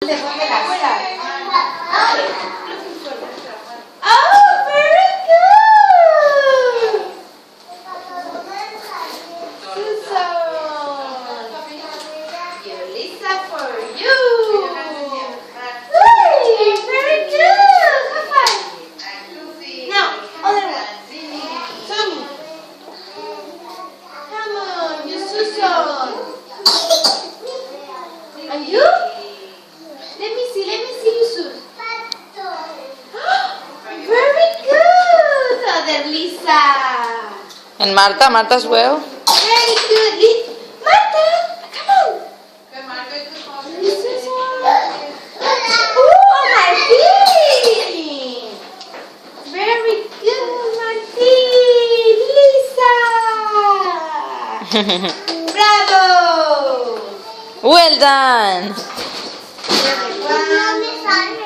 Después de la escuela. Oh, very good. Susan. Lisa for you. Hey, very good. High five. Now, other one. Tommy. Come on, you Susan. And you? Let me see you soon. Very good, other Lisa. And Marta as well. Very good, Marta, come on. Oh, Martín. Very good, Martín. Lisa. Bravo. Well done. Everyone.